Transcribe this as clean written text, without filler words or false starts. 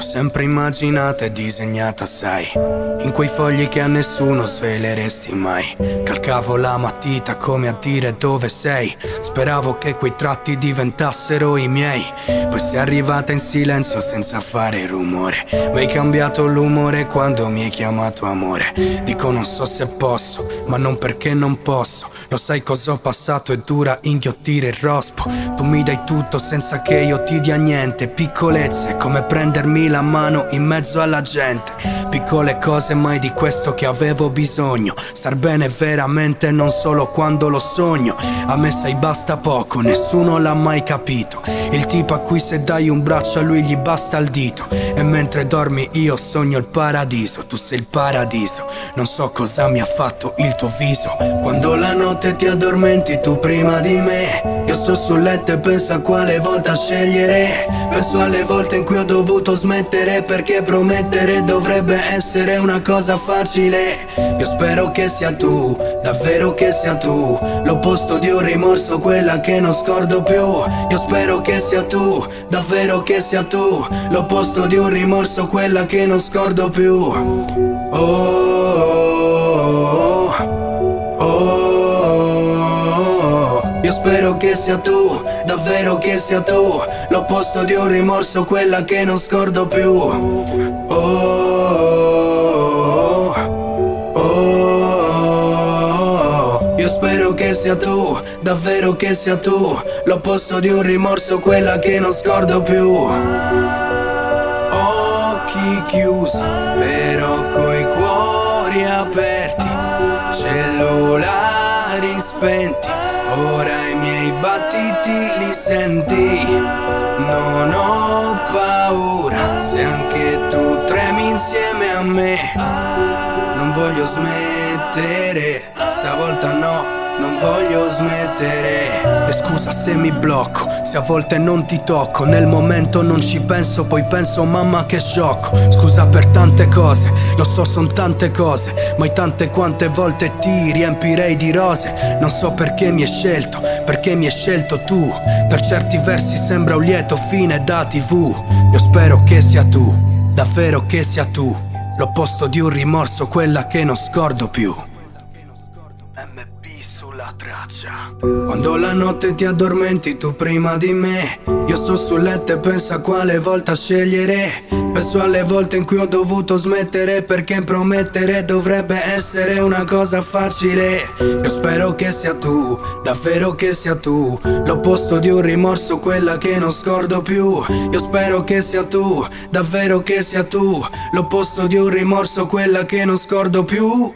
sempre immaginata e disegnata, sai, in quei fogli che a nessuno sveleresti mai. Calcavo la matita come a dire dove sei. Speravo che quei tratti diventassero i miei. Poi sei arrivata in silenzio senza fare rumore. Mi hai cambiato l'umore quando mi hai chiamato amore. Dico non so se posso, ma non perché non posso. Lo sai cosa ho passato, è dura inghiottire il rospo. Tu mi dai tutto senza che io ti dia niente. Piccolezze come prendermi la mano in mezzo alla gente. Piccole cose mai di questo che avevo bisogno. Star bene veramente non solo quando lo sogno. A me sai basta poco, nessuno l'ha mai capito. Il tipo a cui se dai un braccio a lui gli basta il dito. E mentre dormi io sogno il paradiso. Tu sei il paradiso, non so cosa mi ha fatto il tuo viso. Quando la notte ti addormenti tu prima di me, io sto sul letto e penso a quale volta scegliere. Penso alle volte in cui ho dovuto smettere, perché promettere dovrebbe essere una cosa facile. Io spero che sia tu, davvero che sia tu, l'opposto di un rimorso, quella che non scordo più. Io spero che sia tu, davvero che sia tu, l'opposto di un rimorso, quella che non scordo più. Oh, oh, oh, oh. Io spero che sia tu, davvero che sia tu, l'opposto di un rimorso, quella che non scordo più. Oh, oh, oh, oh. Io spero che sia tu, davvero che sia tu, l'opposto di un rimorso, quella che non scordo più. Occhi chiusi, però coi cuori aperti, cellulari spenti, ora i miei battiti li senti. Non ho paura, se anche tu tremi insieme a me. Non voglio smettere, stavolta no, non voglio smettere. E scusa se mi blocco, se a volte non ti tocco. Nel momento non ci penso, poi penso mamma che sciocco. Scusa per tante cose, lo so son tante cose, ma tante quante volte ti riempirei di rose. Non so perché mi hai scelto, perché mi hai scelto tu. Per certi versi sembra un lieto fine da TV. Io spero che sia tu, davvero che sia tu, l'opposto di un rimorso, quella che non scordo più. MB sulla traccia. Quando la notte ti addormenti tu prima di me, io sto sul letto e penso a quale volta scegliere. Penso alle volte in cui ho dovuto smettere, perché promettere dovrebbe essere una cosa facile. Io spero che sia tu, davvero che sia tu, l'opposto di un rimorso, quella che non scordo più. Io spero che sia tu, davvero che sia tu, l'opposto di un rimorso, quella che non scordo più.